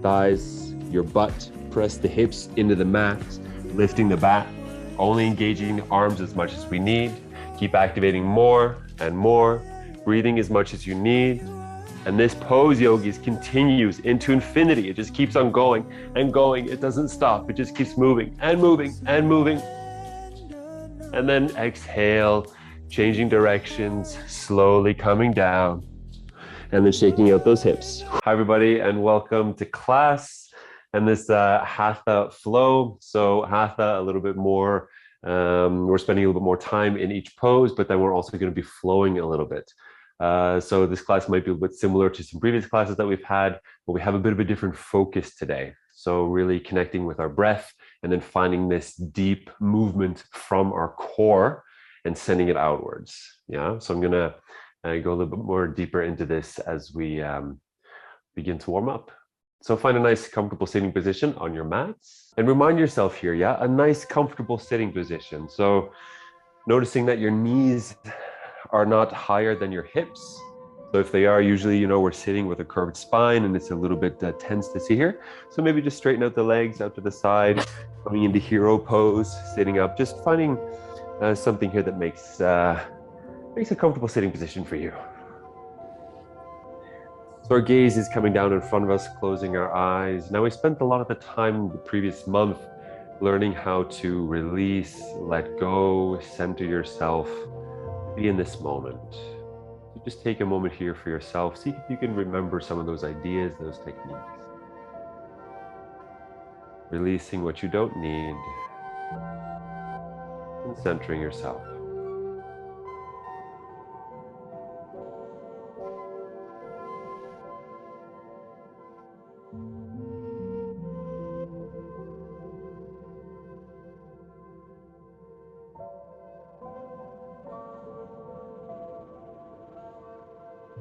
Thighs, your butt, press the hips into the mat, lifting the back, only engaging the arms as much as we need. Keep activating more and more, breathing as much as you need. And this pose, yogis, continues into infinity. It just keeps on going and going. It doesn't stop. It just keeps moving and moving and moving. And then exhale, changing directions, slowly coming down, and then shaking out those hips. Hi, everybody, and welcome to class and this Hatha flow. So Hatha, a little bit more, we're spending a little bit more time in each pose, but then we're also going to be flowing a little bit. So this class might be a bit similar to some previous classes that we've had, but we have a bit of a different focus today. So really connecting with our breath and then finding this deep movement from our core and sending it outwards. Yeah, so I'm gonna go a little bit more deeper into this as we begin to warm up. So find a nice comfortable sitting position on your mats and remind yourself here, a nice comfortable sitting position. So noticing that your knees are not higher than your hips. So if they are, usually, we're sitting with a curved spine and it's a little bit tense to see here. So maybe just straighten out the legs out to the side, coming into hero pose, sitting up, just finding something here that makes a comfortable sitting position for you. So our gaze is coming down in front of us, closing our eyes. Now we spent a lot of the time the previous month learning how to release, let go, center yourself, be in this moment. So just take a moment here for yourself. See if you can remember some of those ideas, those techniques. Releasing what you don't need and centering yourself.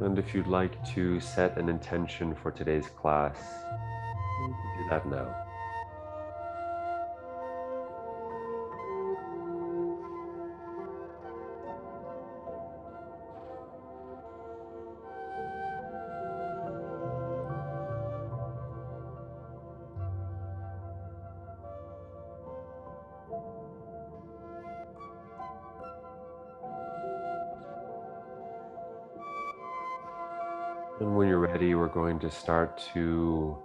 And if you'd like to set an intention for today's class, you can do that now. And when you're ready, we're going to start to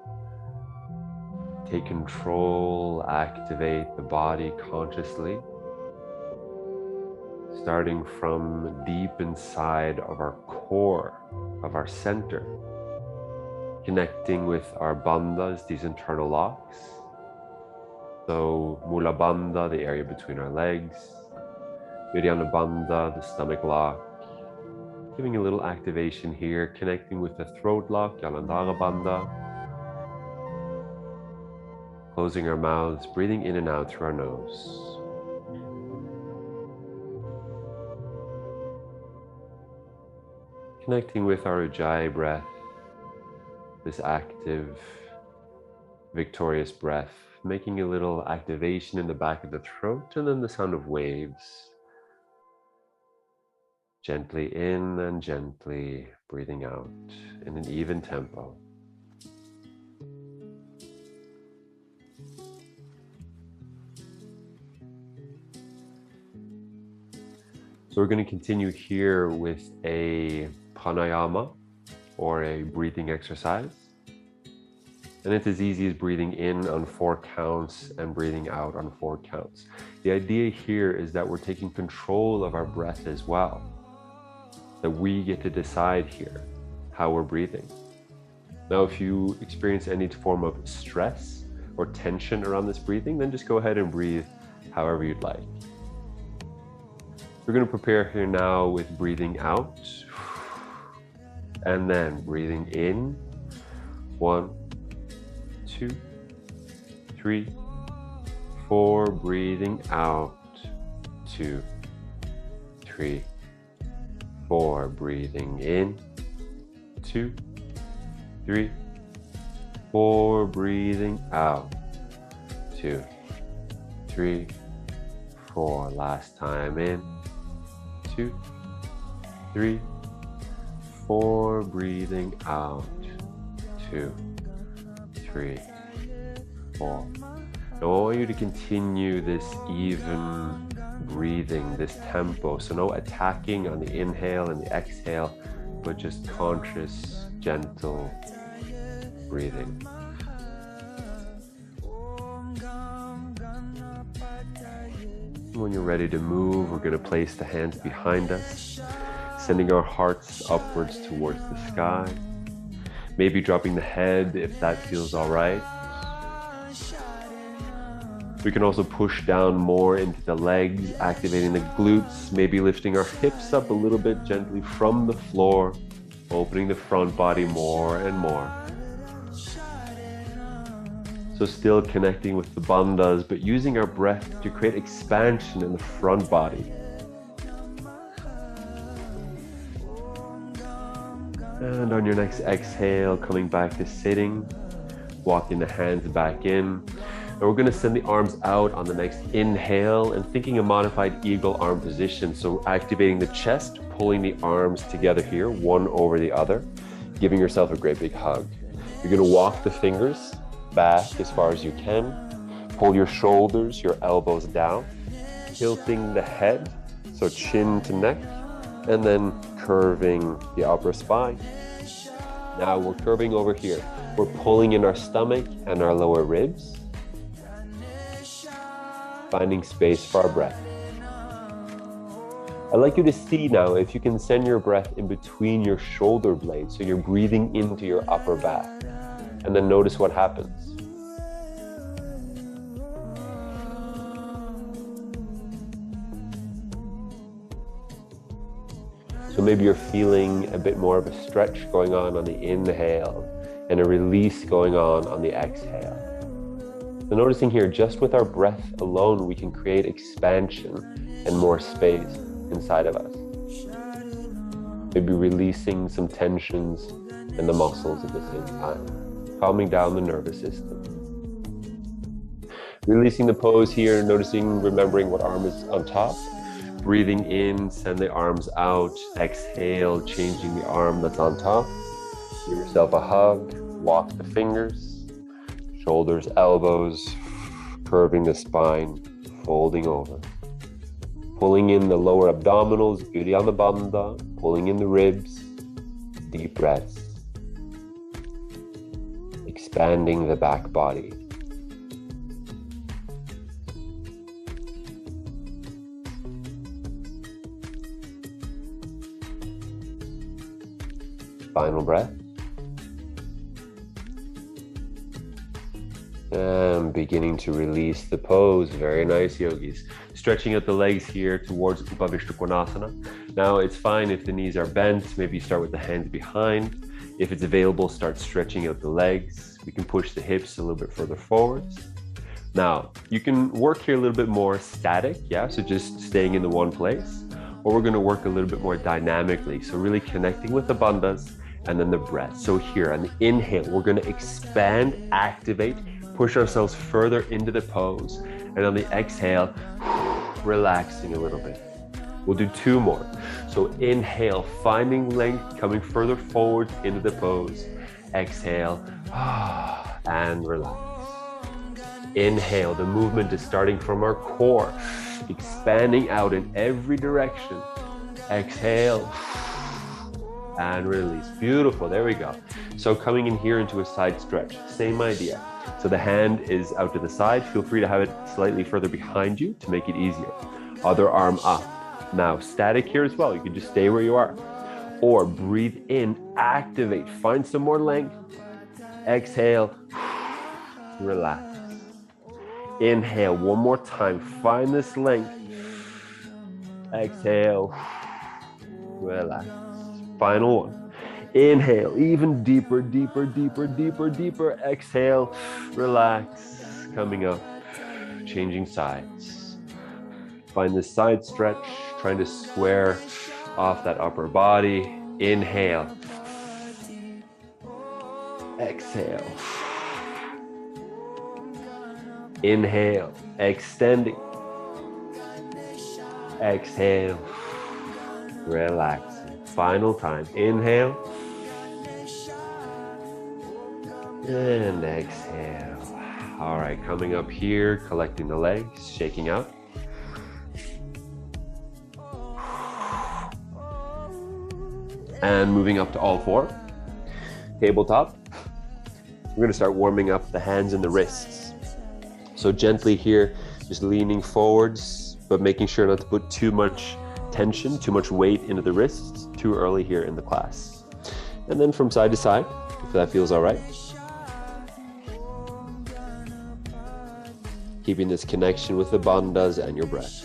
take control, activate the body consciously, starting from deep inside of our core, of our center, connecting with our bandhas, these internal locks. So Mula Bandha, the area between our legs, Uddiyana Bandha, the stomach lock, giving a little activation here, connecting with the throat lock, Jalandhara Bandha. Closing our mouths, breathing in and out through our nose. Connecting with our Ujjayi breath, this active, victorious breath, making a little activation in the back of the throat, and then the sound of waves. Gently in and gently breathing out in an even tempo. So we're going to continue here with a pranayama or a breathing exercise. And it's as easy as breathing in on 4 counts and breathing out on 4 counts. The idea here is that we're taking control of our breath as well. That we get to decide here how we're breathing. Now, if you experience any form of stress or tension around this breathing, then just go ahead and breathe however you'd like. We're going to prepare here now with breathing out and then breathing in. 1, 2, 3, 4. Breathing out. 2, 3, 4. Breathing in. 2, 3, 4. Breathing out. 2, 3, 4. Last time in. 2, 3, 4. Breathing out. 2, 3, 4. Now I want you to continue this even breathing, this tempo. So no attacking on the inhale and the exhale, but just conscious, gentle breathing. When you're ready to move, we're going to place the hands behind us, sending our hearts upwards towards the sky. Maybe dropping the head if that feels all right. We can also push down more into the legs, activating the glutes, maybe lifting our hips up a little bit gently from the floor, opening the front body more and more. So still connecting with the bandhas, but using our breath to create expansion in the front body. And on your next exhale, coming back to sitting, walking the hands back in. And we're going to send the arms out on the next inhale and thinking a modified eagle arm position. So activating the chest, pulling the arms together here, one over the other, giving yourself a great big hug. You're going to walk the fingers back as far as you can. Pull your shoulders, your elbows down, tilting the head, so chin to neck, and then curving the upper spine. Now we're curving over here. We're pulling in our stomach and our lower ribs, finding space for our breath. I'd like you to see now if you can send your breath in between your shoulder blades, so you're breathing into your upper back, and then notice what happens. So maybe you're feeling a bit more of a stretch going on the inhale and a release going on the exhale. So noticing here, just with our breath alone, we can create expansion and more space inside of us. Maybe releasing some tensions in the muscles at the same time, calming down the nervous system. Releasing the pose here, noticing, remembering what arm is on top. Breathing in, send the arms out. Exhale, changing the arm that's on top. Give yourself a hug. Walk the fingers, shoulders, elbows, curving the spine, folding over. Pulling in the lower abdominals, Uri on the bandha, pulling in the ribs, deep breaths. Expanding the back body. Final breath. And beginning to release the pose. Very nice, yogis. Stretching out the legs here towards Upavishta Konasana. Now it's fine if the knees are bent. Maybe start with the hands behind. If it's available, start stretching out the legs. We can push the hips a little bit further forwards. Now, you can work here a little bit more static, yeah? So just staying in the one place. Or we're gonna work a little bit more dynamically. So really connecting with the bandhas and then the breath. So here on the inhale, we're gonna expand, activate, push ourselves further into the pose. And on the exhale, relaxing a little bit. We'll do 2 more. So inhale, finding length, coming further forward into the pose. Exhale, and relax. Inhale, the movement is starting from our core, expanding out in every direction. Exhale, and release. Beautiful, there we go. So coming in here into a side stretch, same idea. So the hand is out to the side. Feel free to have it slightly further behind you to make it easier. Other arm up. Now static here as well. You can just stay where you are. Or breathe in, activate, find some more length. Exhale, relax. Inhale, one more time, find this length. Exhale, relax. Final one. Inhale, even deeper, deeper, deeper, deeper, deeper. Exhale, relax, coming up, changing sides. Find this side stretch, trying to square off that upper body. Inhale. Exhale. Inhale, extending. Exhale, relaxing. Final time. Inhale. And exhale. All right, coming up here, collecting the legs, shaking out. And moving up to all four. Tabletop. We're going to start warming up the hands and the wrists. So gently here, just leaning forwards, but making sure not to put too much tension, too much weight into the wrists too early here in the class. And then from side to side, if that feels all right. Keeping this connection with the bandhas and your breath.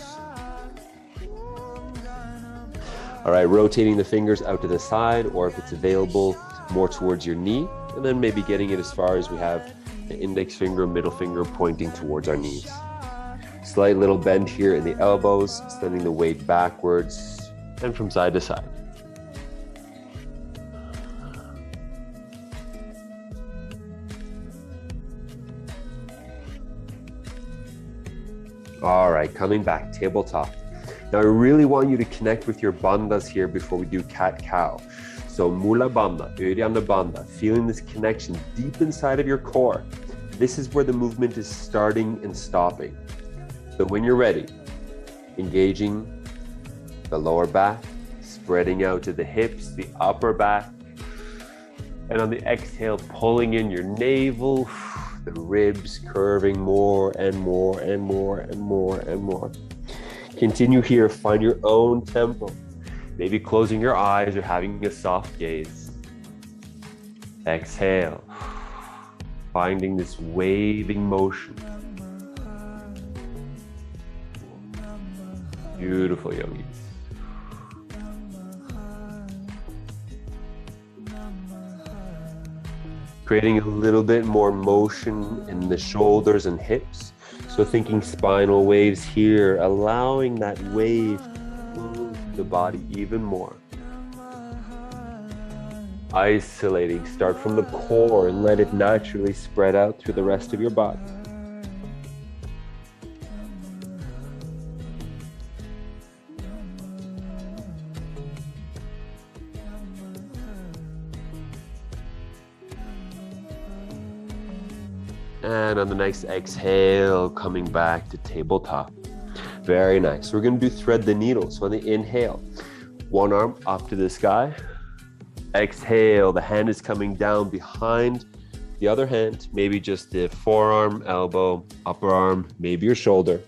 All right, rotating the fingers out to the side, or if it's available, more towards your knee, and then maybe getting it as far as we have the index finger, middle finger pointing towards our knees. Slight little bend here in the elbows, sending the weight backwards and from side to side. All right, coming back, tabletop. Now I really want you to connect with your bandhas here before we do cat-cow. So Mula Bandha, Uddiyana Bandha, feeling this connection deep inside of your core. This is where the movement is starting and stopping. So when you're ready, engaging the lower back, spreading out to the hips, the upper back, and on the exhale, pulling in your navel, the ribs curving more and more and more and more and more. Continue here, find your own tempo. Maybe closing your eyes or having a soft gaze. Exhale, finding this waving motion. Beautiful, yogis. Creating a little bit more motion in the shoulders and hips. So thinking spinal waves here, allowing that wave to move the body even more. Isolating, start from the core and let it naturally spread out through the rest of your body. And on the next exhale, coming back to tabletop. Very nice. We're going to do thread the needle. So on the inhale, one arm up to the sky. Exhale, the hand is coming down behind the other hand, maybe just the forearm, elbow, upper arm, maybe your shoulder.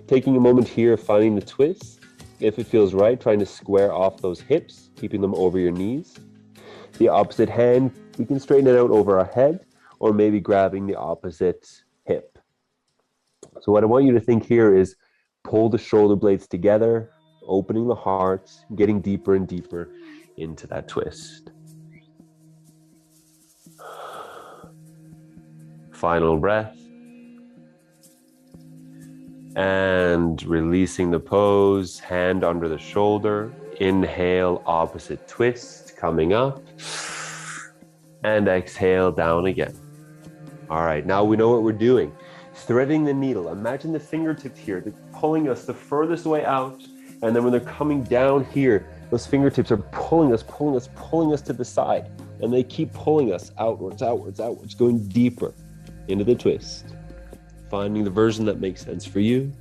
Taking a moment here, finding the twist. If it feels right, trying to square off those hips, keeping them over your knees. The opposite hand, we can straighten it out over our head, or maybe grabbing the opposite hip. So what I want you to think here is pull the shoulder blades together, opening the heart, getting deeper and deeper into that twist. Final breath. And releasing the pose, hand under the shoulder. Inhale, opposite twist, coming up. And exhale, down again. All right, now we know what we're doing. Threading the needle. Imagine the fingertips here, they're pulling us the furthest way out. And then when they're coming down here, those fingertips are pulling us to the side. And they keep pulling us outwards, outwards, outwards, going deeper into the twist. Finding the version that makes sense for you.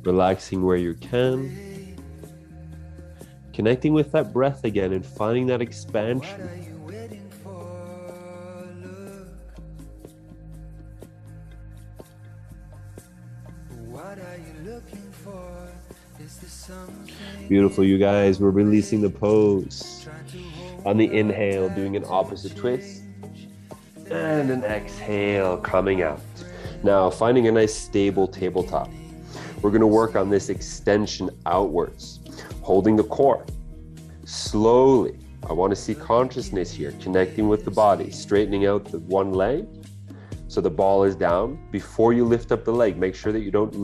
Relaxing where you can. Connecting with that breath again and finding that expansion. Beautiful, you guys. We're releasing the pose. On the inhale, doing an opposite twist. And an exhale, coming out. Now, finding a nice stable tabletop. We're going to work on this extension outwards, holding the core. Slowly, I want to see consciousness here, connecting with the body, straightening out the one leg. So the ball is down. Before you lift up the leg, make sure that you don't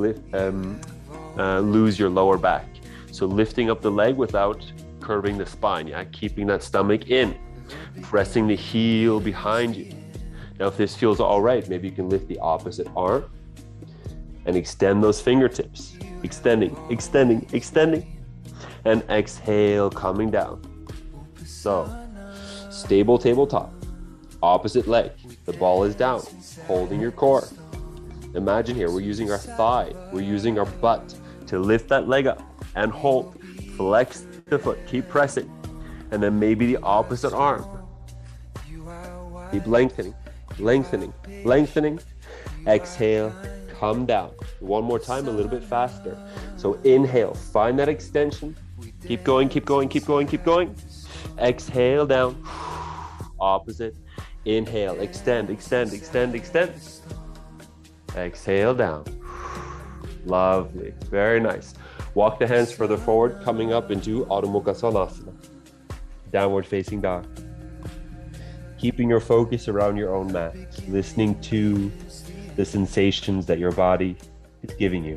lose your lower back. So lifting up the leg without curving the spine, yeah? Keeping that stomach in, pressing the heel behind you. Now, if this feels all right, maybe you can lift the opposite arm and extend those fingertips. Extending, extending, extending. And exhale, coming down. So, stable tabletop. Opposite leg, the ball is down, holding your core. Imagine here, we're using our thigh, we're using our butt to lift that leg up and hold. Flex the foot, keep pressing. And then maybe the opposite arm. Keep lengthening, lengthening, lengthening. Exhale, come down. One more time, a little bit faster. So inhale, find that extension. Keep going, keep going, keep going, keep going. Exhale down. Opposite. Inhale, extend, extend, extend, extend. Exhale down. Lovely, very nice. Walk the hands further forward, coming up into Adho Mukha Svanasana. Downward facing dog. Keeping your focus around your own mat, listening to the sensations that your body is giving you.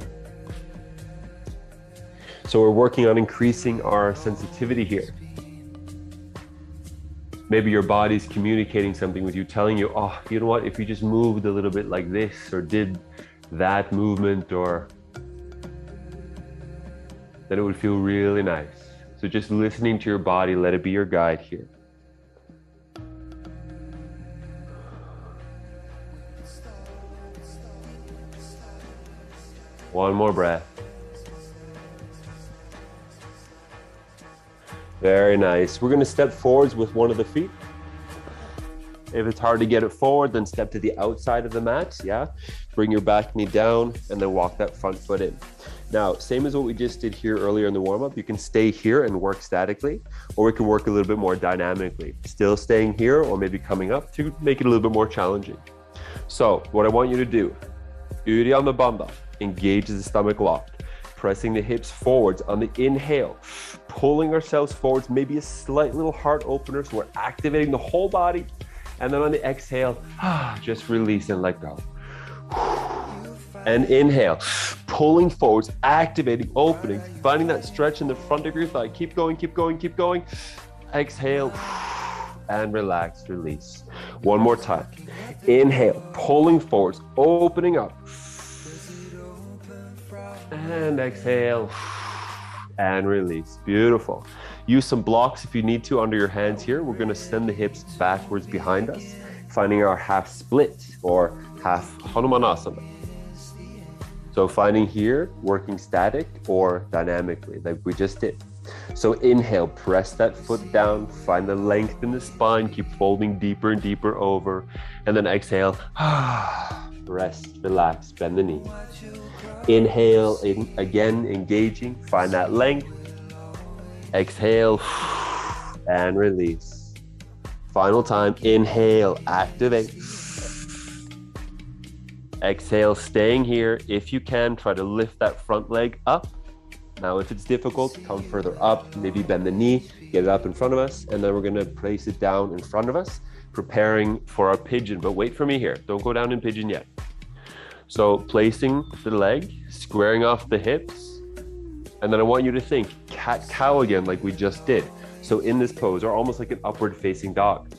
So we're working on increasing our sensitivity here. Maybe your body's communicating something with you, telling you, oh, you know what, if you just moved a little bit like this or did that movement, or then it would feel really nice. So just listening to your body, let it be your guide here. One more breath. Very nice. We're going to step forwards with one of the feet. If it's hard to get it forward, then step to the outside of the mat, yeah? Bring your back knee down and then walk that front foot in. Now, same as what we just did here earlier in the warm-up, you can stay here and work statically, or we can work a little bit more dynamically. Still staying here or maybe coming up to make it a little bit more challenging. So what I want you to do, Uddiyana Bandha, engage the stomach lock. Pressing the hips forwards on the inhale, pulling ourselves forwards, maybe a slight little heart opener, so we're activating the whole body. And then on the exhale, just release and let go. And inhale, pulling forwards, activating, opening, finding that stretch in the front of your thigh. Keep going, keep going, keep going. Exhale, and relax, release. One more time. Inhale, pulling forwards, opening up. And exhale, and release. Beautiful. Use some blocks if you need to under your hands here. We're going to send the hips backwards behind us, finding our half split or half Hanumanasana. So finding here, working static or dynamically like we just did. So inhale, press that foot down, find the length in the spine, keep folding deeper and deeper over. And then exhale, rest, relax, bend the knee. Inhale, again, engaging, find that length. Exhale, and release. Final time, inhale, activate. Exhale, staying here. If you can, try to lift that front leg up. Now, if it's difficult, come further up, maybe bend the knee, get it up in front of us, and then we're gonna place it down in front of us, preparing for our pigeon. But wait for me here, don't go down in pigeon yet. So placing the leg, squaring off the hips, and then I want you to think cat-cow again like we just did. So in this pose, or almost like an upward facing dog,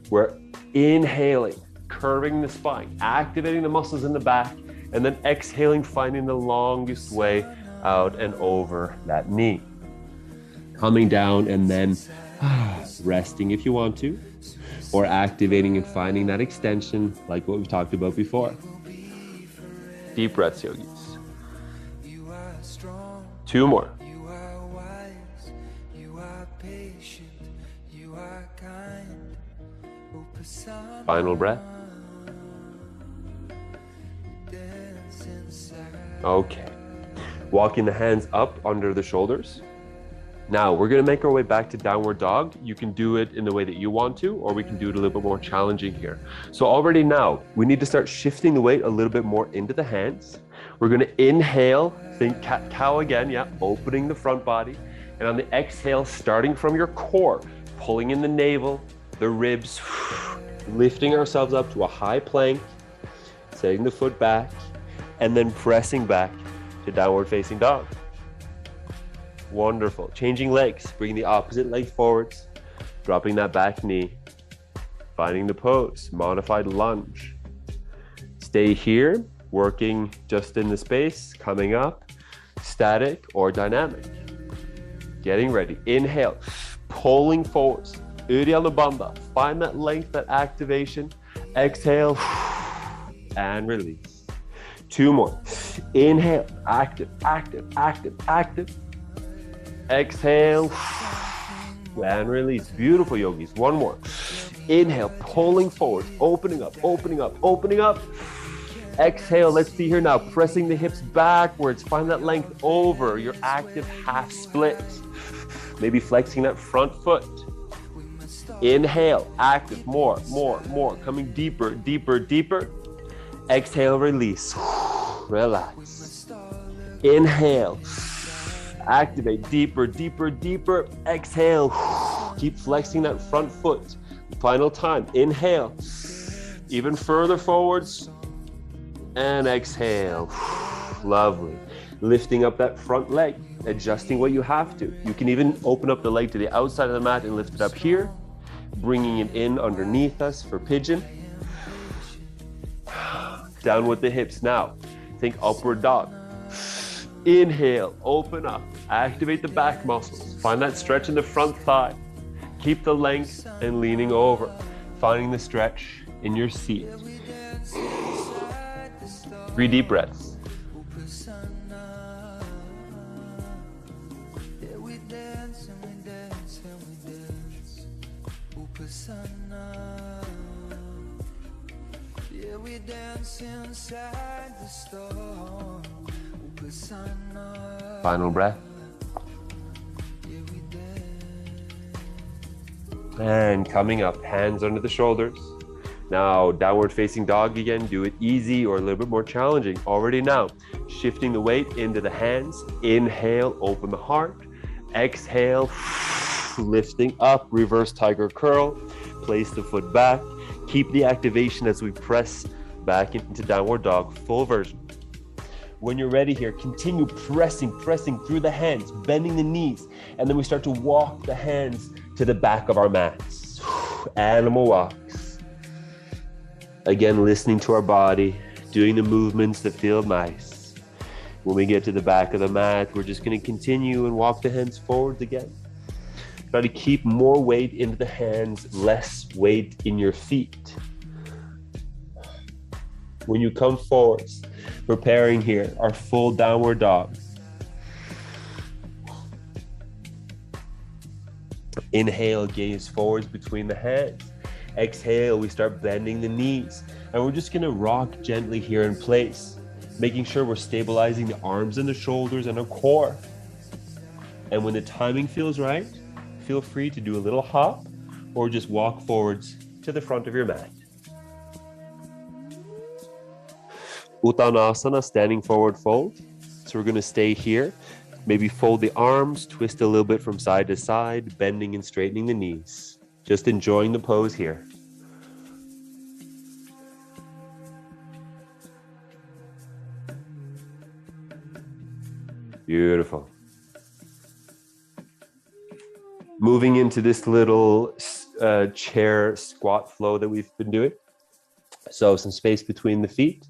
we're inhaling, curving the spine, activating the muscles in the back, and then exhaling, finding the longest way out and over that knee. Coming down and then resting if you want to, or activating and finding that extension like what we talked about before. Deep breaths, yogis. Two more. Final breath. Okay. Walking the hands up under the shoulders. Now we're going to make our way back to downward dog. You can do it in the way that you want to, or we can do it a little bit more challenging here. So already now we need to start shifting the weight a little bit more into the hands. We're going to inhale, think cat-cow again, yeah, opening the front body. And on the exhale, starting from your core, pulling in the navel, the ribs, lifting ourselves up to a high plank, setting the foot back, and then pressing back to downward facing dog. Wonderful. Changing legs, bringing the opposite leg forwards, dropping that back knee, finding the pose, modified lunge. Stay here, working just in the space, coming up, static or dynamic. Getting ready. Inhale, pulling forwards, Uddiyana Bandha. Find that length, that activation. Exhale and release. 2 more. Inhale, active, active, active, active. Exhale and release. Beautiful, yogis. 1 more. Inhale, pulling forward, opening up, opening up, opening up. Exhale, let's see here now, pressing the hips backwards. Find that length over your active half split. Maybe flexing that front foot. Inhale, active, more, more, more. Coming deeper, deeper, deeper. Exhale, release. Relax. Inhale, activate, deeper, deeper, deeper. Exhale, keep flexing that front foot. Final time, inhale, even further forwards. And exhale. Lovely. Lifting up that front leg, adjusting what you have to. You can even open up the leg to the outside of the mat and lift it up here, bringing it in underneath us for pigeon. Down with the hips now. Think upward dog. Inhale, open up, activate the back muscles. Find that stretch in the front thigh. Keep the length and leaning over. Finding the stretch in your seat. 3 deep breaths. Final breath. And coming up, hands under the shoulders. Now, downward facing dog again. Do it easy or a little bit more challenging. Already now, shifting the weight into the hands. Inhale, open the heart. Exhale, lifting up, reverse tiger curl. Place the foot back. Keep the activation as we press back into downward dog, full version. When you're ready here, continue pressing through the hands, bending the knees, and then we start to walk the hands to the back of our mats. Animal walks. Again, listening to our body, doing the movements that feel nice. When we get to the back of the mat, we're just going to continue and walk the hands forwards again. Try to keep more weight into the hands, less weight in your feet. When you come forwards, preparing here, our full downward dog. Inhale, gaze forwards between the hands. Exhale, we start bending the knees. And we're just gonna rock gently here in place, making sure we're stabilizing the arms and the shoulders and our core. And when the timing feels right, feel free to do a little hop or just walk forwards to the front of your mat. Uttanasana, standing forward fold. So we're gonna stay here. Maybe fold the arms, twist a little bit from side to side, bending and straightening the knees. Just enjoying the pose here. Beautiful. Moving into this little chair squat flow that we've been doing. So some space between the feet.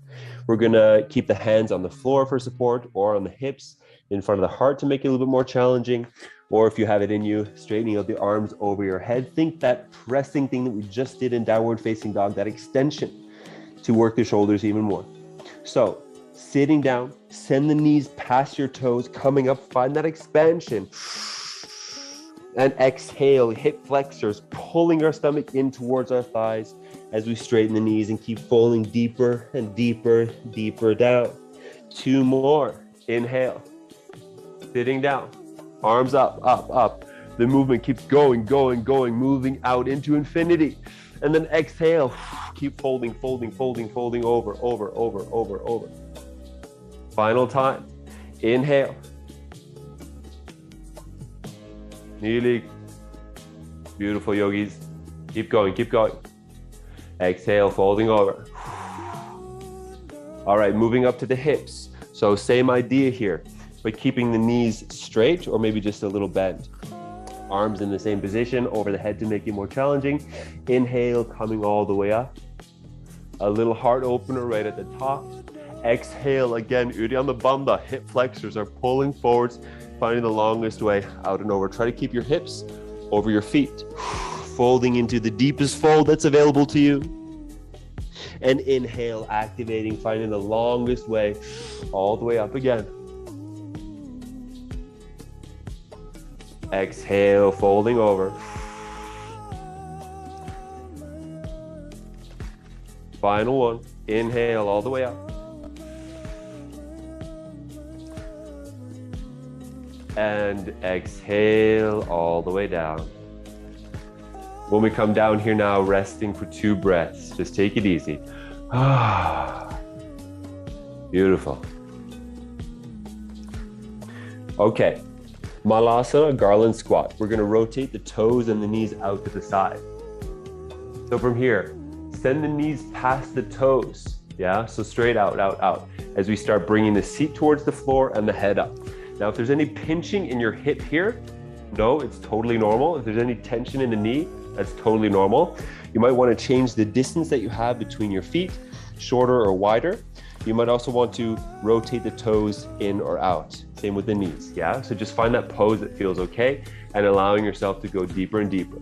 We're gonna keep the hands on the floor for support or on the hips in front of the heart to make it a little bit more challenging. Or if you have it in you, straightening out the arms over your head. Think that pressing thing that we just did in downward facing dog, that extension to work the shoulders even more. So sitting down, send the knees past your toes, coming up, find that expansion. And exhale, hip flexors, pulling our stomach in towards our thighs as we straighten the knees and keep falling deeper and deeper, deeper down. 2 more. Inhale, sitting down, arms up, up, up. The movement keeps going, going, going, moving out into infinity. And then exhale, keep folding, folding, folding, folding over, over, over, over, over. Final time. Inhale. Nearly. Beautiful, yogis. Keep going, keep going. Exhale, folding over. All right, moving up to the hips. So same idea here, but keeping the knees straight or maybe just a little bend. Arms in the same position over the head to make it more challenging. Inhale, coming all the way up. A little heart opener right at the top. Exhale again, Uddiyana Bandha. Hip flexors are pulling forwards, finding the longest way out and over. Try to keep your hips over your feet. folding into the deepest fold that's available to you. And inhale, activating, finding the longest way all the way up again. Exhale, folding over. Final one. Inhale all the way up. And exhale all the way down. When we come down here now, resting for 2 breaths. Just take it easy. Beautiful. Okay. Malasana, garland squat. We're going to rotate the toes and the knees out to the side. So from here, send the knees past the toes. Yeah, so straight out, out, out. As we start bringing the seat towards the floor and the head up. Now, if there's any pinching in your hip here, no, it's totally normal. If there's any tension in the knee, that's totally normal. You might want to change the distance that you have between your feet, shorter or wider. You might also want to rotate the toes in or out. Same with the knees, yeah? So just find that pose that feels okay and allowing yourself to go deeper and deeper.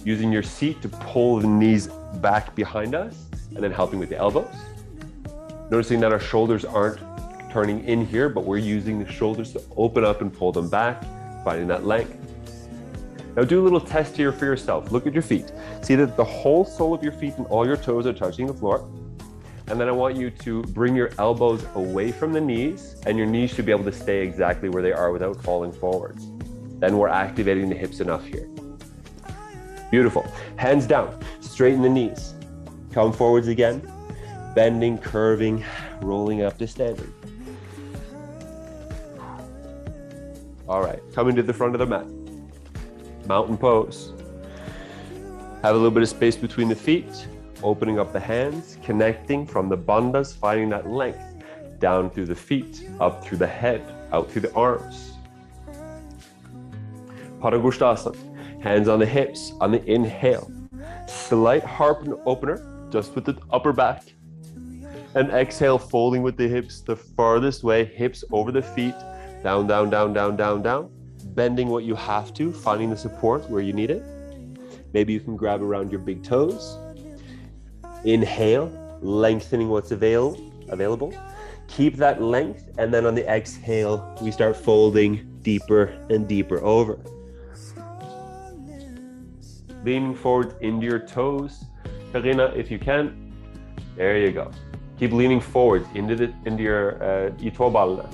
Using your seat to pull the knees back behind us and then helping with the elbows. Noticing that our shoulders aren't turning in here, but we're using the shoulders to open up and pull them back, finding that length. Now do a little test here for yourself. Look at your feet. See that the whole sole of your feet and all your toes are touching the floor. And then I want you to bring your elbows away from the knees, and your knees should be able to stay exactly where they are without falling forwards. Then we're activating the hips enough here. Beautiful. Hands down, straighten the knees. Come forwards again, bending, curving, rolling up to standing. All right, coming to the front of the mat. Mountain pose. Have a little bit of space between the feet. Opening up the hands, connecting from the bandhas, finding that length down through the feet, up through the head, out through the arms. Padangusthasana, hands on the hips, on the inhale. Slight heart opener, just with the upper back. And exhale, folding with the hips the farthest way, hips over the feet, down, down, down, down, down, down. Bending what you have to, finding the support where you need it. Maybe you can grab around your big toes. Inhale, lengthening what's available. Keep that length, and then on the exhale, we start folding deeper and deeper over. Leaning forward into your toes. Karina, if you can. There you go. Keep leaning forward into your i tåballene.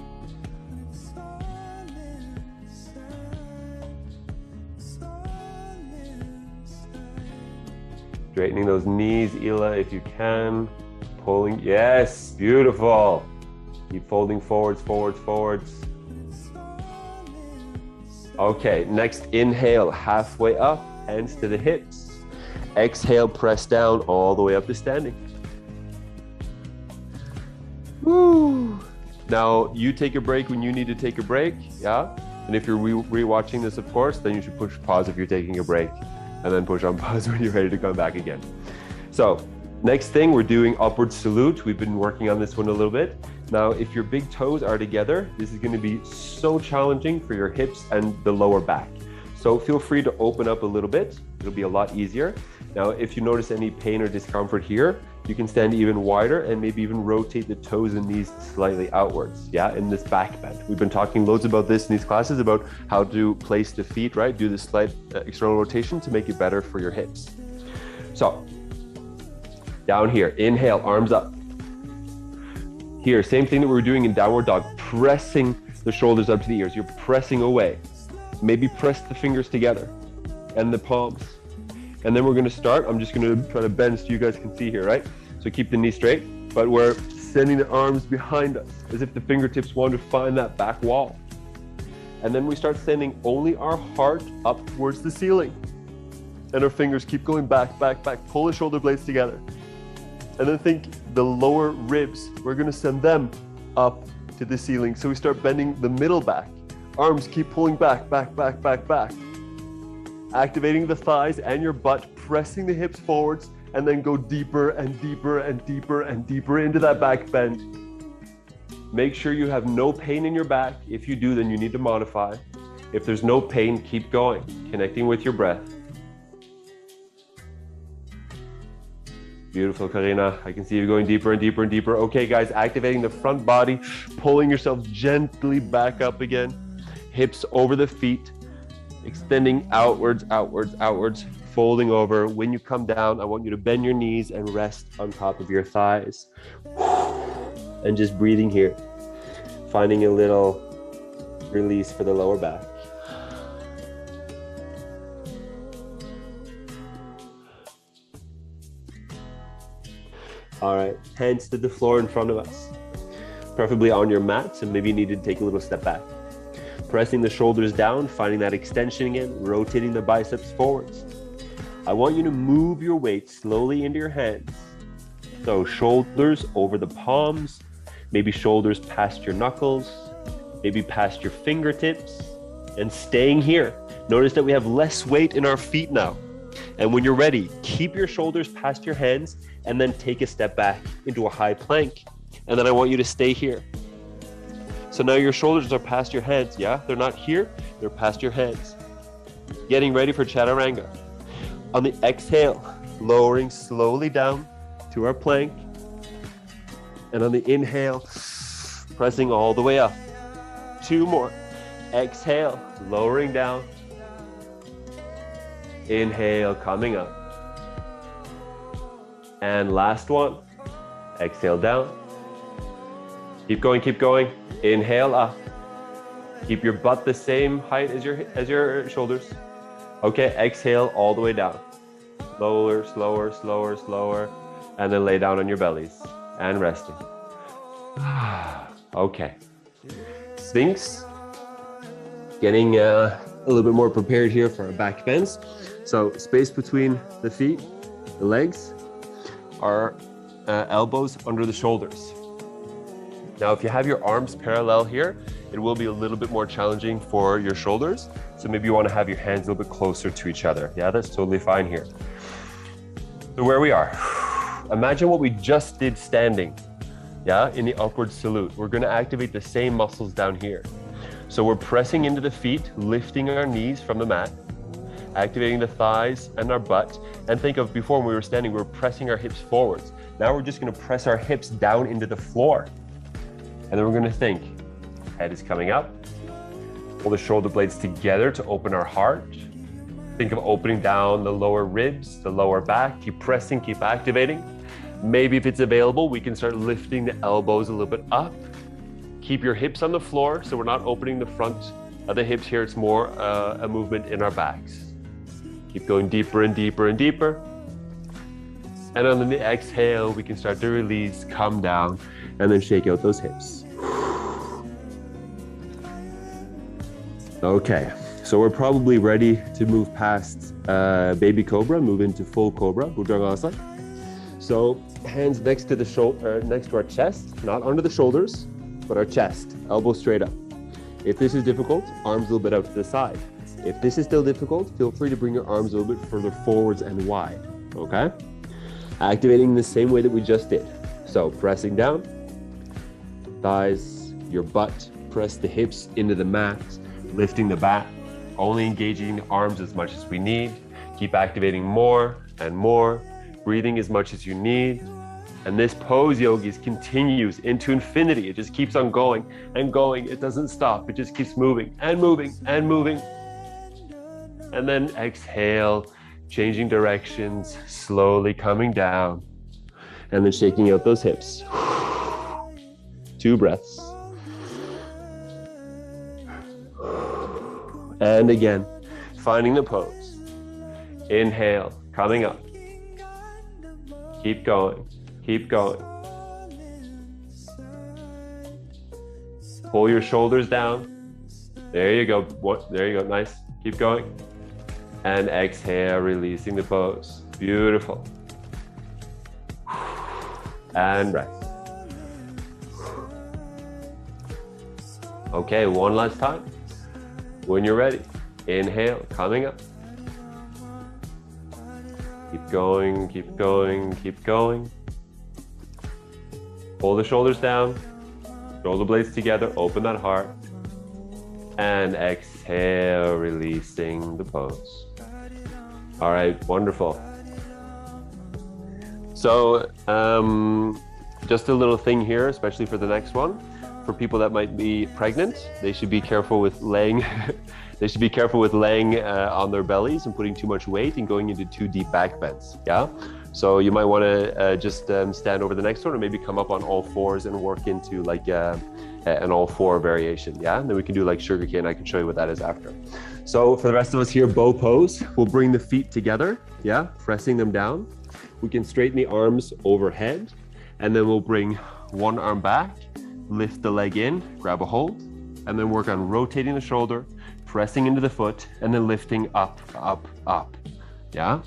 Straightening those knees, Ila, if you can. Pulling, yes, beautiful. Keep folding forwards, forwards, forwards. Okay, next inhale, halfway up, hands to the hips. Exhale, press down all the way up to standing. Woo. Now, you take a break when you need to take a break, yeah? And if you're re-watching this, of course, then you should push pause if you're taking a break. And then push on pause when you're ready to come back again. So next thing, we're doing upward salute. We've been working on this one a little bit. Now, if your big toes are together, this is going to be so challenging for your hips and the lower back. So feel free to open up a little bit. It'll be a lot easier. Now, if you notice any pain or discomfort here, you can stand even wider and maybe even rotate the toes and knees slightly outwards, yeah, in this back bend. We've been talking loads about this in these classes, about how to place the feet, right? Do the slight external rotation to make it better for your hips. So, down here, inhale, arms up. Here, same thing that we were doing in downward dog, pressing the shoulders up to the ears. You're pressing away. Maybe press the fingers together and the palms. And then we're going to start. I'm just going to try to bend so you guys can see here, right? So keep the knee straight, but we're sending the arms behind us as if the fingertips want to find that back wall. And then we start sending only our heart up towards the ceiling. And our fingers keep going back, back, back. Pull the shoulder blades together. And then think the lower ribs, we're going to send them up to the ceiling. So we start bending the middle back. Arms keep pulling back, back, back, back, back. Activating the thighs and your butt, pressing the hips forwards, and then go deeper and deeper and deeper and deeper into that back bend. Make sure you have no pain in your back. If you do, then you need to modify. If there's no pain, keep going, connecting with your breath. Beautiful, Karina. I can see you going deeper and deeper and deeper. Okay, guys, activating the front body, pulling yourself gently back up again. Hips over the feet, extending outwards, outwards, outwards, folding over. When you come down, I want you to bend your knees and rest on top of your thighs. And just breathing here, finding a little release for the lower back. All right, hands to the floor in front of us, preferably on your mat, so maybe you need to take a little step back. Pressing the shoulders down, finding that extension again, rotating the biceps forwards. I want you to move your weight slowly into your hands. So shoulders over the palms, maybe shoulders past your knuckles, maybe past your fingertips, and staying here. Notice that we have less weight in our feet now. And when you're ready, keep your shoulders past your hands and then take a step back into a high plank. And then I want you to stay here. So now your shoulders are past your heads, yeah? They're not here, they're past your heads. Getting ready for Chaturanga. On the exhale, lowering slowly down to our plank. And on the inhale, pressing all the way up. 2 more. Exhale, lowering down. Inhale, coming up. And last one. Exhale down. Keep going, keep going. Inhale up. Keep your butt the same height as your shoulders. Okay, exhale all the way down. Slower, slower, slower, slower. And then lay down on your bellies and resting. Okay. Sphinx. Getting a little bit more prepared here for our back bends. So space between the feet, the legs, our elbows under the shoulders. Now, if you have your arms parallel here, it will be a little bit more challenging for your shoulders. So maybe you want to have your hands a little bit closer to each other. Yeah, that's totally fine here. So where we are, imagine what we just did standing, yeah, in the upward salute. We're going to activate the same muscles down here. So we're pressing into the feet, lifting our knees from the mat, activating the thighs and our butt. And think of before when we were standing, we were pressing our hips forwards. Now we're just going to press our hips down into the floor. And then we're going to think, head is coming up. Pull the shoulder blades together to open our heart. Think of opening down the lower ribs, the lower back. Keep pressing, keep activating. Maybe if it's available, we can start lifting the elbows a little bit up. Keep your hips on the floor, so we're not opening the front of the hips here. It's more a movement in our backs. Keep going deeper and deeper and deeper. And on the exhale, we can start to release, come down, and then shake out those hips. Okay, so we're probably ready to move past baby cobra, move into full cobra, Bhujangasana. So hands next to the shoulder, next to our chest, not under the shoulders, but our chest, elbows straight up. If this is difficult, arms a little bit out to the side. If this is still difficult, feel free to bring your arms a little bit further forwards and wide, okay? Activating the same way that we just did. So pressing down, thighs, your butt, press the hips into the mat, lifting the back, only engaging the arms as much as we need. Keep activating more and more, breathing as much as you need. And this pose, yogis, continues into infinity. It just keeps on going and going. It doesn't stop. It just keeps moving and moving and moving. And then exhale, changing directions, slowly coming down, and then shaking out those hips. 2 breaths. And again, finding the pose. Inhale, coming up. Keep going, keep going. Pull your shoulders down. There you go, there you go, nice. Keep going. And exhale, releasing the pose. Beautiful. And rest. Okay, one last time. When you're ready, inhale, coming up. Keep going, keep going, keep going. Pull the shoulders down, shoulder blades together, open that heart. And exhale, releasing the pose. All right, wonderful. So just a little thing here, especially for the next one, for people that might be pregnant, they should be careful with laying on their bellies and putting too much weight and going into too deep back bends. Yeah. So you might want to just stand over the next one, or maybe come up on all fours and work into like an all four variation. Yeah. And then we can do like sugarcane. I can show you what that is after. So for the rest of us here, bow pose, we'll bring the feet together. Yeah. Pressing them down. We can straighten the arms overhead, and then we'll bring one arm back, lift the leg in, grab a hold, and then work on rotating the shoulder, pressing into the foot, and then lifting up, up, up. Yeah.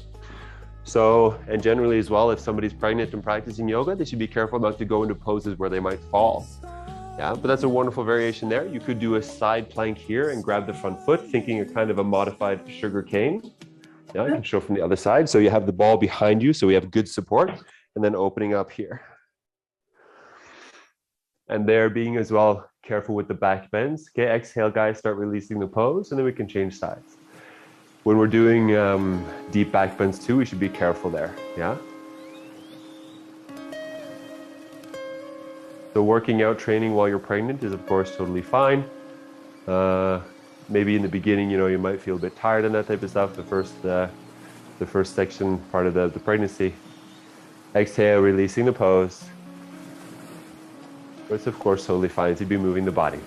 So, and generally as well, if somebody's pregnant and practicing yoga, they should be careful not to go into poses where they might fall. Yeah, but that's a wonderful variation there. You could do a side plank here and grab the front foot, thinking a kind of a modified sugar cane. Yeah, I can show from the other side. So you have the ball behind you, so we have good support, and then opening up here. And there, being as well careful with the back bends. Okay, exhale, guys, start releasing the pose, and then we can change sides. When we're doing deep back bends too, we should be careful there, yeah? So working out, training while you're pregnant is of course totally fine. Maybe in the beginning, you know, you might feel a bit tired and that type of stuff, the first section, part of the pregnancy. Exhale, releasing the pose. But it's of course totally fine to be moving the body.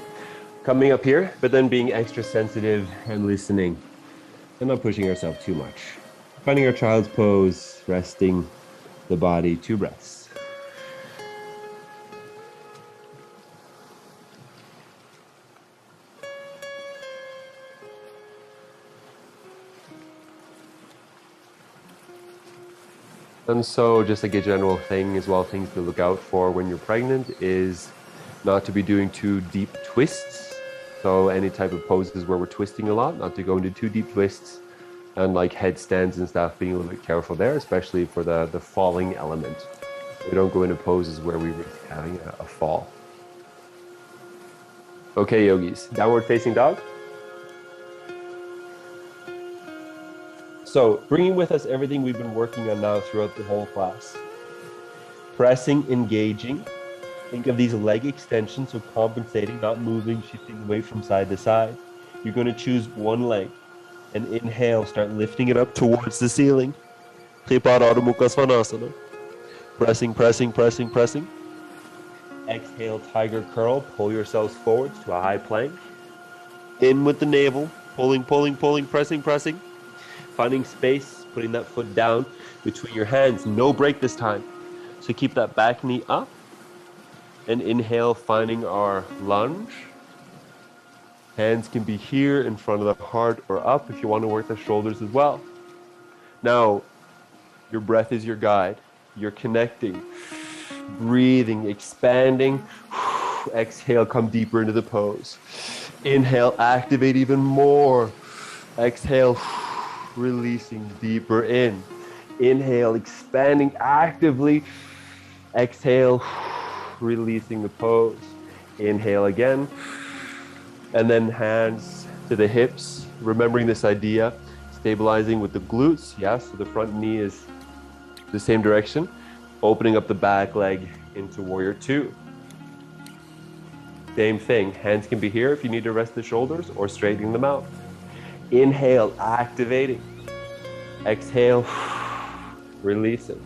Coming up here, but then being extra sensitive and listening. And not pushing ourselves too much. Finding our child's pose, resting the body, 2 breaths. And so just like a general thing as well, things to look out for when you're pregnant is not to be doing too deep twists. So any type of poses where we're twisting a lot, not to go into too deep twists, and like headstands and stuff, being a little bit careful there, especially for the falling element. We don't go into poses where we risk having a fall. Okay, yogis, downward facing dog. So bringing with us everything we've been working on now throughout the whole class. Pressing, engaging. Think of these leg extensions, so compensating, not moving, shifting away from side to side. You're going to choose one leg and inhale, start lifting it up towards the ceiling. Tripadha Mukha Svanasana. Pressing, pressing, pressing, pressing. Exhale, tiger curl, pull yourselves forwards to a high plank. In with the navel, pulling, pulling, pulling, pressing, pressing. Finding space, putting that foot down between your hands. No break this time. So keep that back knee up. And inhale, finding our lunge. Hands can be here in front of the heart or up if you want to work the shoulders as well. Now, your breath is your guide. You're connecting, breathing, expanding. Exhale, come deeper into the pose. Inhale, activate even more. Exhale, releasing deeper in. Inhale, expanding actively. Exhale, releasing the pose. Inhale again. And then hands to the hips, remembering this idea, stabilizing with the glutes. Yeah, so the front knee is the same direction. Opening up the back leg into warrior 2. Same thing, hands can be here if you need to rest the shoulders or straightening them out. Inhale, activating. Exhale, releasing.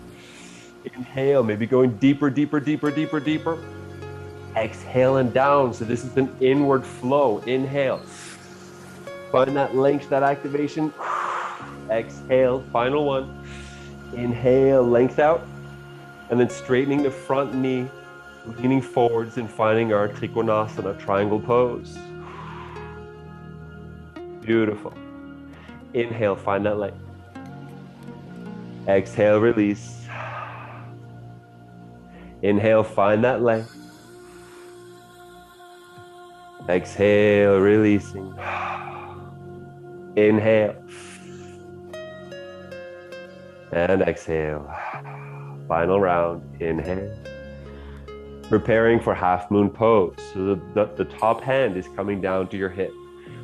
Inhale, maybe going deeper, deeper, deeper, deeper, deeper. Exhale and down. So this is an inward flow. Inhale. Find that length, that activation. Exhale, final one. Inhale, length out. And then straightening the front knee, leaning forwards and finding our Trikonasana, triangle pose. Beautiful. Inhale, find that length. Exhale, release. Inhale, find that length. Exhale, releasing. Inhale. And exhale. Final round. Inhale. Preparing for half moon pose. So the top hand is coming down to your hip.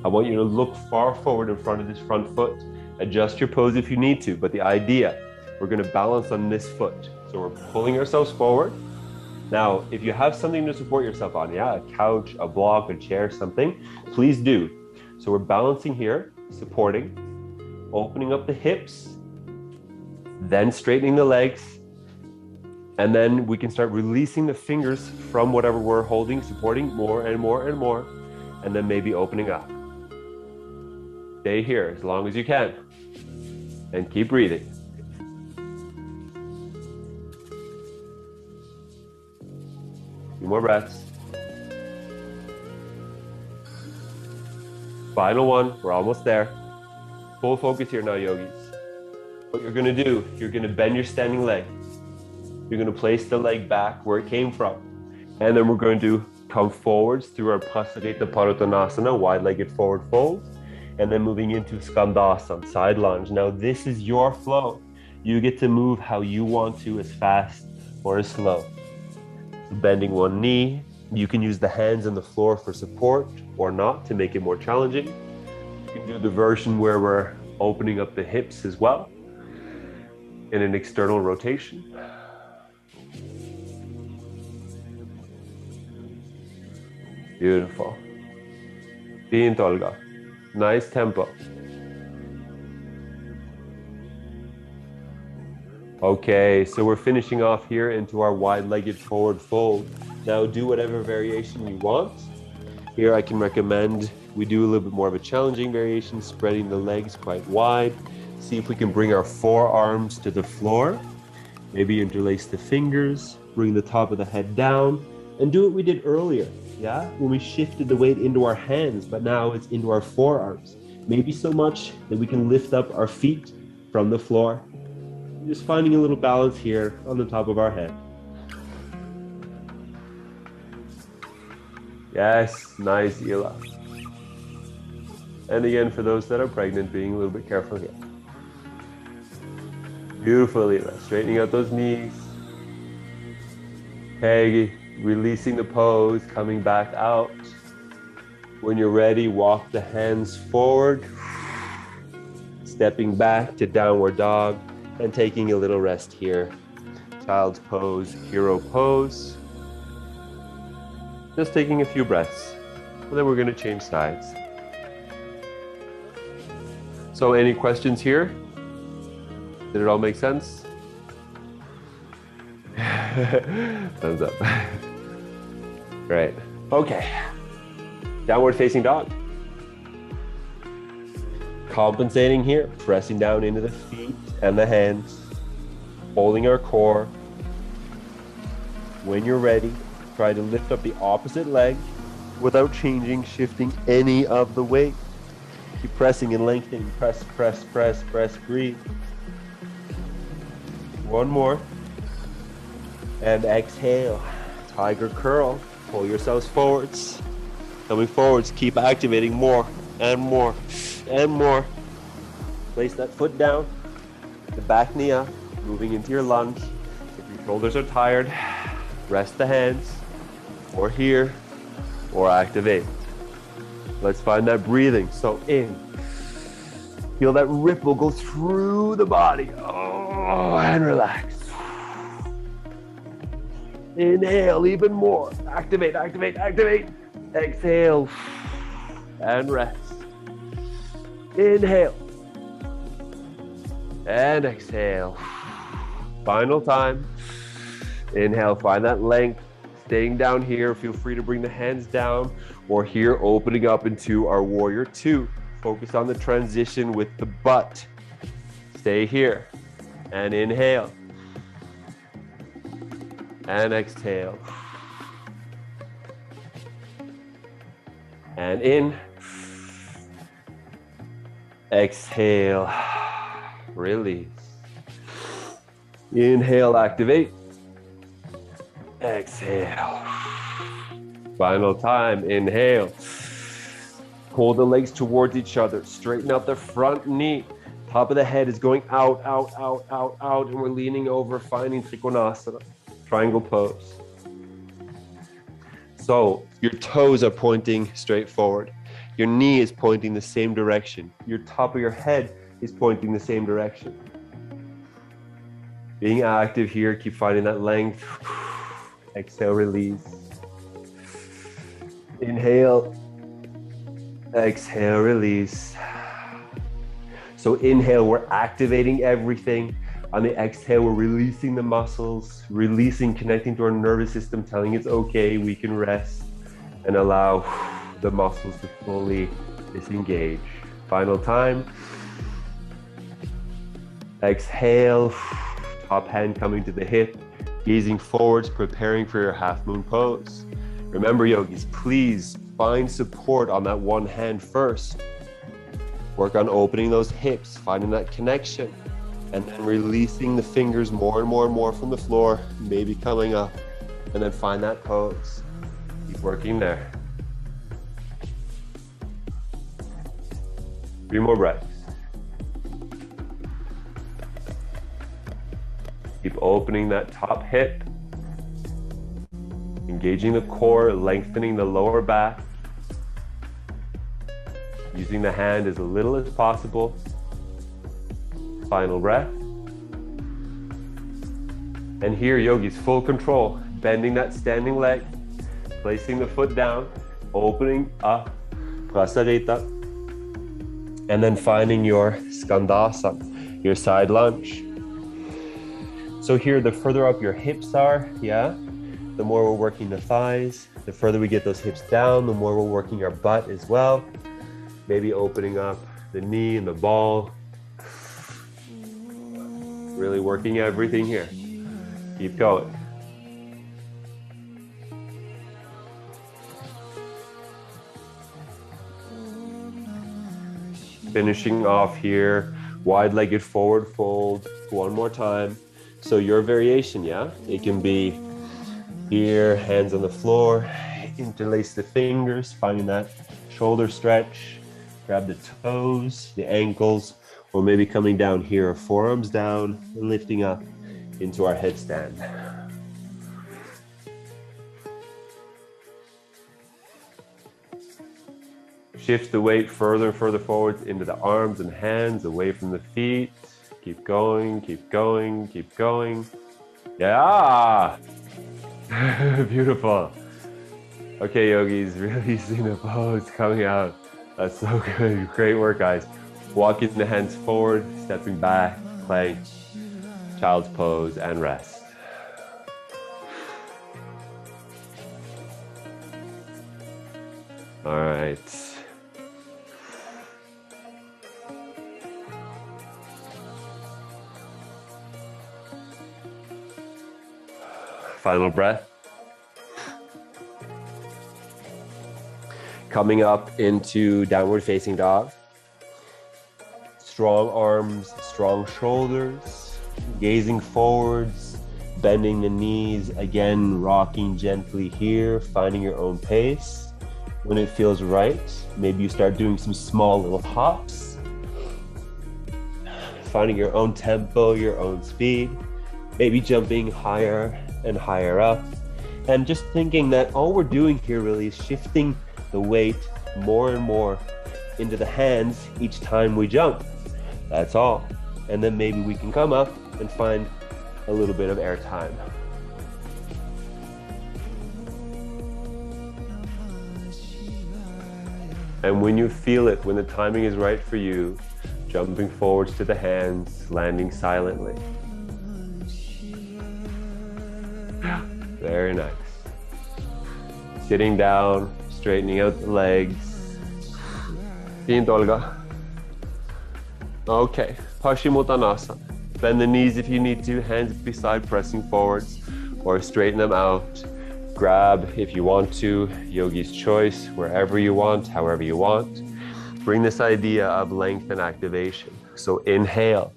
I want you to look far forward in front of this front foot. Adjust your pose if you need to, but the idea, we're going to balance on this foot. So we're pulling ourselves forward. Now, if you have something to support yourself on, yeah, a couch, a block, a chair, something, please do. So we're balancing here, supporting, opening up the hips, then straightening the legs, and then we can start releasing the fingers from whatever we're holding, supporting more and more and more, and then maybe opening up. Stay here as long as you can, and keep breathing. Few more breaths. Final one, we're almost there. Full focus here now, yogis. What you're gonna do, you're gonna bend your standing leg. You're gonna place the leg back where it came from. And then we're going to come forwards through our Prasarita Parutanasana, wide-legged forward fold, and then moving into Skandasana, side lunge. Now this is your flow. You get to move how you want to, as fast or as slow. Bending one knee, you can use the hands on the floor for support or not to make it more challenging. You can do the version where we're opening up the hips as well in an external rotation. Beautiful. Fint, Olga. Nice tempo. Okay, so we're finishing off here into our wide-legged forward fold. Now do whatever variation you want. Here I can recommend we do a little bit more of a challenging variation, spreading the legs quite wide. See if we can bring our forearms to the floor. Maybe interlace the fingers, bring the top of the head down, and do what we did earlier, yeah? When we shifted the weight into our hands, but now it's into our forearms. Maybe so much that we can lift up our feet from the floor. Just finding a little balance here on the top of our head. Yes, nice, Ila. And again, for those that are pregnant, being a little bit careful here. Beautiful, Ila. Straightening out those knees. Okay, releasing the pose, coming back out. When you're ready, walk the hands forward. Stepping back to downward dog. And taking a little rest here. Child's pose, hero pose. Just taking a few breaths. And then we're going to change sides. So any questions here? Did it all make sense? Thumbs up. Great. Okay. Downward facing dog. Compensating here, pressing down into the feet and the hands, holding our core. When you're ready, try to lift up the opposite leg without changing, shifting any of the weight. Keep pressing and lengthening. Press, press, press, press, breathe. One more. And exhale. Tiger curl. Pull yourselves forwards. Coming forwards, keep activating more and more and more. Place that foot down. The back knee up, moving into your lunge. If your shoulders are tired, rest the hands, or here, or activate. Let's find that breathing. So in, feel that ripple go through the body. Oh, and relax. Inhale even more. Activate, activate, activate. Exhale, and rest. Inhale. And exhale. Final time. Inhale, find that length. Staying down here, feel free to bring the hands down, or here opening up into our warrior two. Focus on the transition with the butt. Stay here. And inhale. And exhale. And in. Exhale. Release. Inhale, activate. Exhale. Final time, inhale. Pull the legs towards each other. Straighten out the front knee. Top of the head is going out, out, out, out, out, and we're leaning over, finding Trikonasana, triangle pose. So your toes are pointing straight forward. Your knee is pointing the same direction. Your top of your head is pointing the same direction. Being active here, keep finding that length. Exhale, release. Inhale. Exhale, release. So inhale, we're activating everything. On the exhale, we're releasing the muscles, releasing, connecting to our nervous system, telling it's okay, we can rest, and allow the muscles to fully disengage. Final time. Exhale, top hand coming to the hip, gazing forwards, preparing for your half moon pose. Remember, yogis, please find support on that one hand first. Work on opening those hips, finding that connection, and then releasing the fingers more and more and more from the floor, maybe coming up, and then find that pose. Keep working there. 3 more breaths. Keep opening that top hip, engaging the core, lengthening the lower back, using the hand as little as possible. Final breath. And here, yogis, full control, bending that standing leg, placing the foot down, opening up, prasarita, and then finding your skandasana, your side lunge. So here, the further up your hips are, the more we're working the thighs. The further we get those hips down, the more we're working our butt as well. Maybe opening up the knee and the ball. Really working everything here. Keep going. Finishing off here, wide-legged forward fold. One more time. So your variation, it can be here, hands on the floor, interlace the fingers, finding that shoulder stretch, grab the toes, the ankles, or maybe coming down here, forearms down, and lifting up into our headstand. Shift the weight further and further forward into the arms and hands, away from the feet. Keep going, keep going, keep going. Yeah! Beautiful. Okay, yogis, releasing the pose, coming out. That's so good. Great work, guys. Walking the hands forward, stepping back, plank, child's pose, and rest. All right. Final breath. Coming up into downward facing dog. Strong arms, strong shoulders, gazing forwards, bending the knees, again, rocking gently here, finding your own pace. When it feels right, maybe you start doing some small little hops, finding your own tempo, your own speed, maybe jumping higher and higher up, and just thinking that all we're doing here really is shifting the weight more and more into the hands each time we jump. That's all. And then maybe we can come up and find a little bit of air time. And when you feel it, when the timing is right for you, jumping forwards to the hands, landing silently. Very nice. Sitting down, straightening out the legs. Fint, Olga. Okay, Paschimottanasana. Bend the knees if you need to, hands beside pressing forwards, or straighten them out. Grab if you want to, yogi's choice, wherever you want, however you want. Bring this idea of length and activation. So inhale,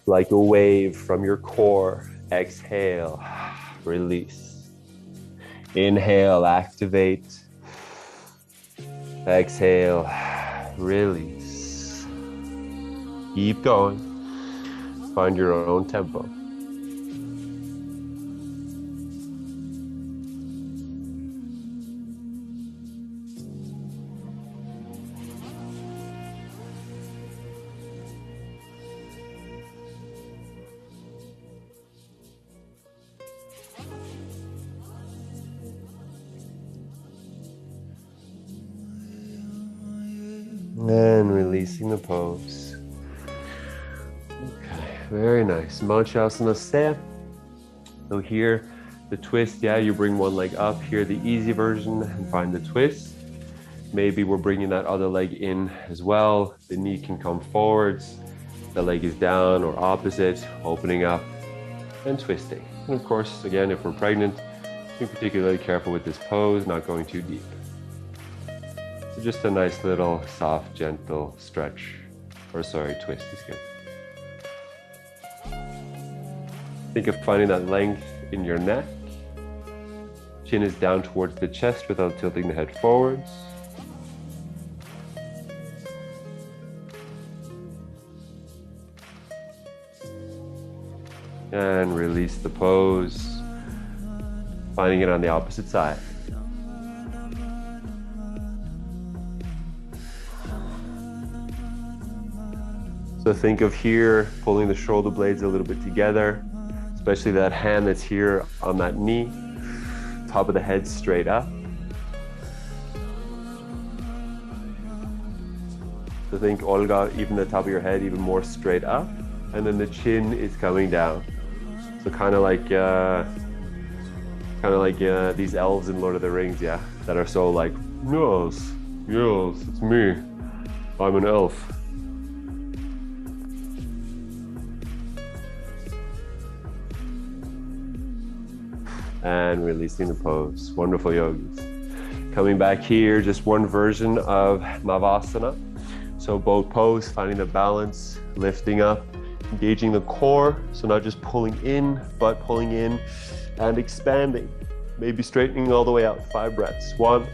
like a wave from your core. Exhale, release. Inhale, activate. Exhale, release. Keep going. Find your own tempo. And releasing the pose. Okay, very nice. Manchasana step. So here, the twist, yeah, you bring one leg up. Here, the easy version, and find the twist. Maybe we're bringing that other leg in as well. The knee can come forwards. The leg is down or opposite, opening up and twisting. And of course, again, if we're pregnant, be particularly careful with this pose, not going too deep. So just a nice little soft, gentle stretch, or sorry, twist is good. Think of finding that length in your neck. Chin is down towards the chest without tilting the head forwards. And release the pose, finding it on the opposite side. So think of here, pulling the shoulder blades a little bit together, especially that hand that's here on that knee, top of the head straight up. So think Olga, even the top of your head, even more straight up, and then the chin is coming down. So kind of like these elves in Lord of the Rings, yeah, that are so like, yes, yes, it's me, I'm an elf. And releasing the pose. Wonderful, yogis. Coming back here, just one version of Navasana. So both pose, finding the balance, lifting up, engaging the core. So not just pulling in, but pulling in and expanding. Maybe straightening all the way out. 5 breaths. 1,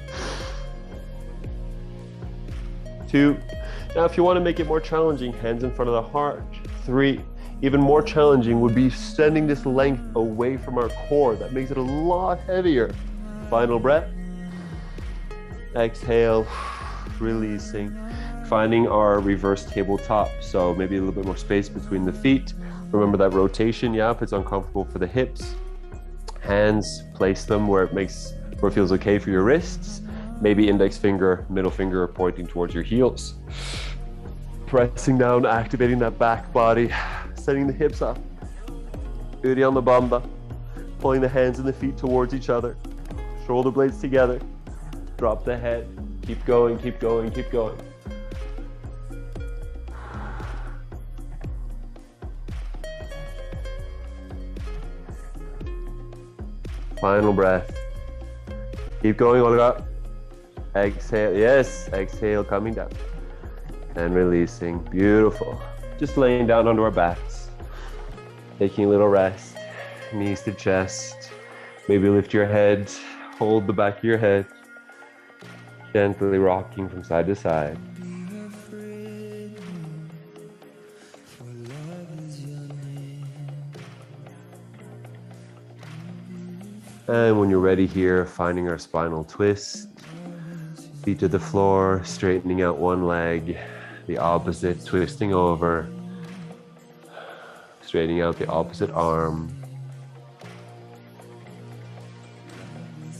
2. Now, if you want to make it more challenging, hands in front of the heart. 3. Even more challenging would be sending this length away from our core. That makes it a lot heavier. Final breath. Exhale, releasing. Finding our reverse tabletop. So maybe a little bit more space between the feet. Remember that rotation, yeah, if it's uncomfortable for the hips. Hands, place them where it feels okay for your wrists. Maybe index finger, middle finger pointing towards your heels. Pressing down, activating that back body. Setting the hips up. Uddiyana Bandha. Pulling the hands and the feet towards each other. Shoulder blades together. Drop the head. Keep going, keep going, keep going. Final breath. Keep going, Olga. Exhale. Yes, exhale, coming down. And releasing. Beautiful. Just laying down onto our backs, taking a little rest, knees to chest. Maybe lift your head, hold the back of your head, gently rocking from side to side. And when you're ready here, finding our spinal twist, feet to the floor, straightening out one leg, the opposite, twisting over, straightening out the opposite arm.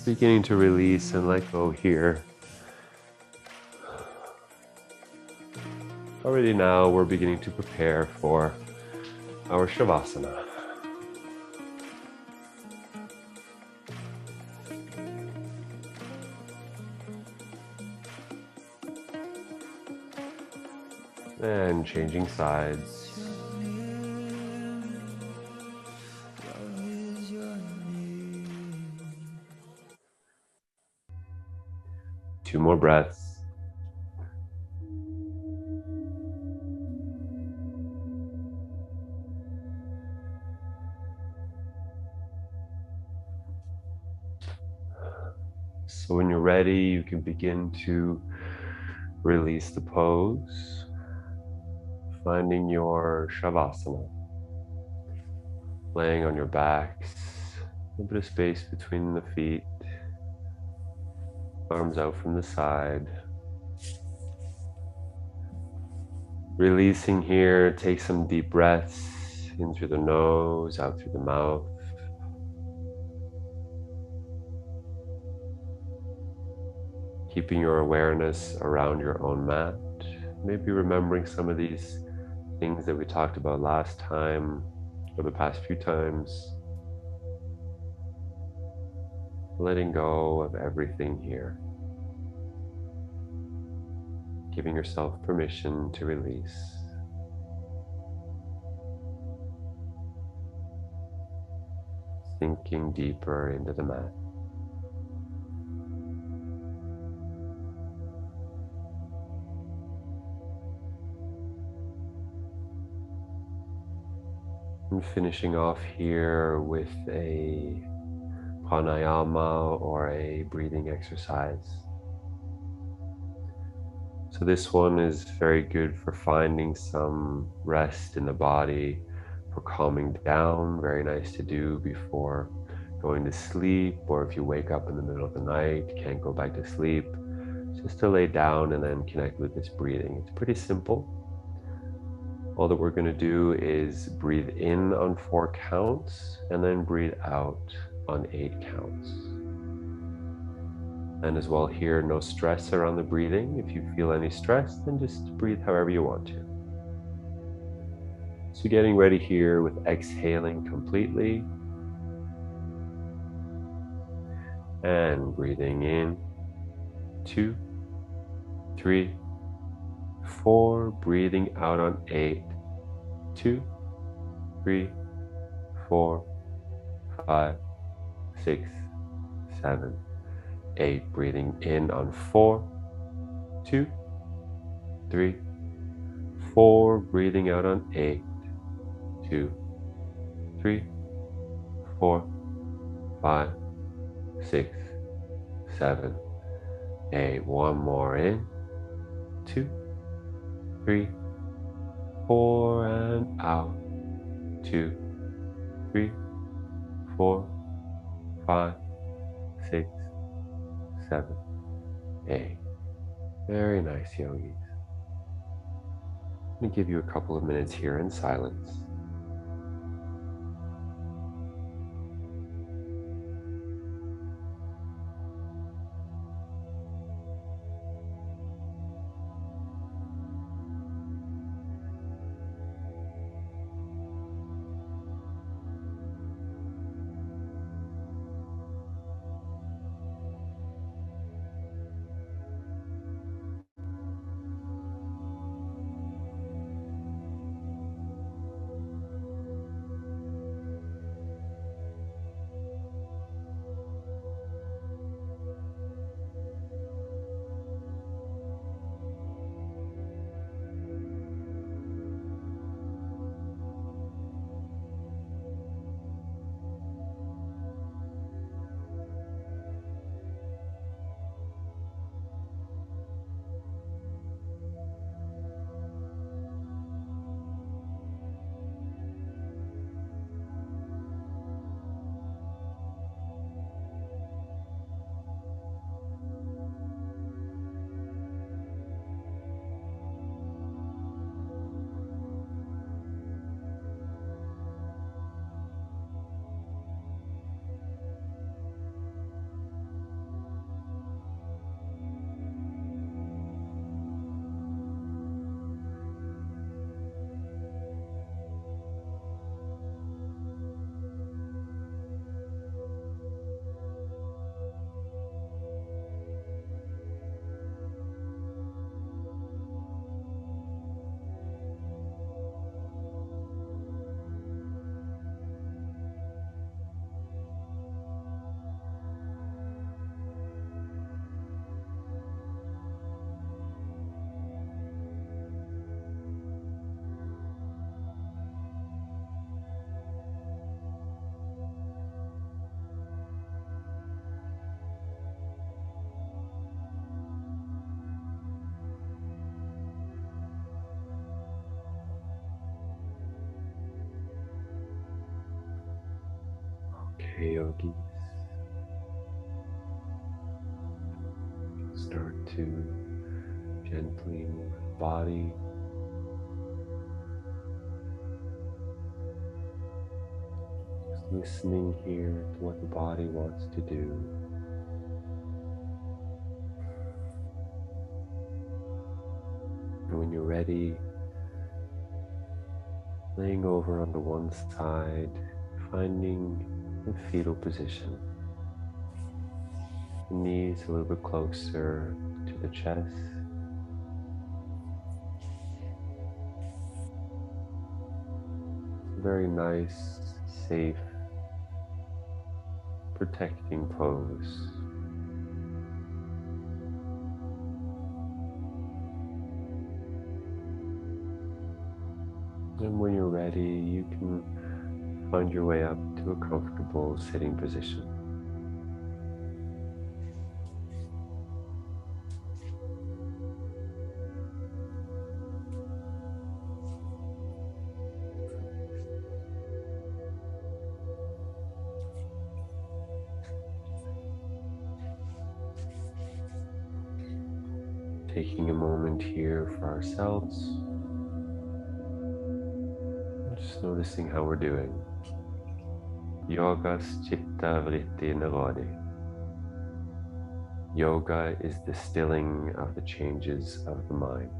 Beginning to release and let go here. Already now we're beginning to prepare for our Shavasana. And changing sides. Two more breaths. So when you're ready, you can begin to release the pose. Finding your Shavasana, laying on your backs, a little bit of space between the feet, arms out from the side. Releasing here, take some deep breaths in through the nose, out through the mouth. Keeping your awareness around your own mat. Maybe remembering some of these things that we talked about last time or the past few times. Letting go of everything here. Giving yourself permission to release. Sinking deeper into the mat. And finishing off here with a pranayama or a breathing exercise. So this one is very good for finding some rest in the body, for calming down, very nice to do before going to sleep, or if you wake up in the middle of the night, can't go back to sleep, just to lay down and then connect with this breathing. It's pretty simple. All that we're going to do is breathe in on 4 counts and then breathe out on 8 counts. And as well here, no stress around the breathing. If you feel any stress, then just breathe however you want to. So getting ready here with exhaling completely. And breathing in, 2, 3, 4, breathing out on 8, 2, 3, 4, 5, 6, 7, 8, breathing in on 4, 2, 3, 4, breathing out on 8, 2, 3, 4, 5, 6, 7, 8, one more in, 2, 3, 4, and out, 2, 3, 4, 5, 6, 7, 8. Very nice, yogis. I'm going to give you a couple of minutes here in silence. Okay, yogis. Start to gently move the body. Just listening here to what the body wants to do. And when you're ready, laying over onto one side, finding the fetal position. The knees a little bit closer to the chest. Very nice, safe, protecting pose. And when you're ready, you can find your way up to a comfortable sitting position. Taking a moment here for ourselves, just noticing how we're doing. Yogas chitta vritti naradi. Yoga is the stilling of the changes of the mind.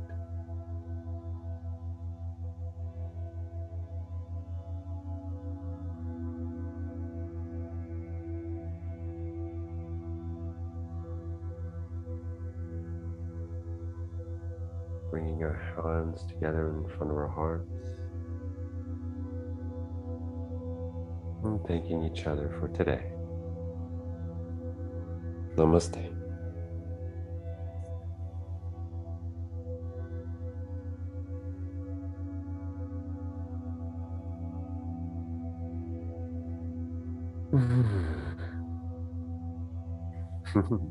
Bringing our hands together in front of our hearts. And thanking each other for today. Namaste.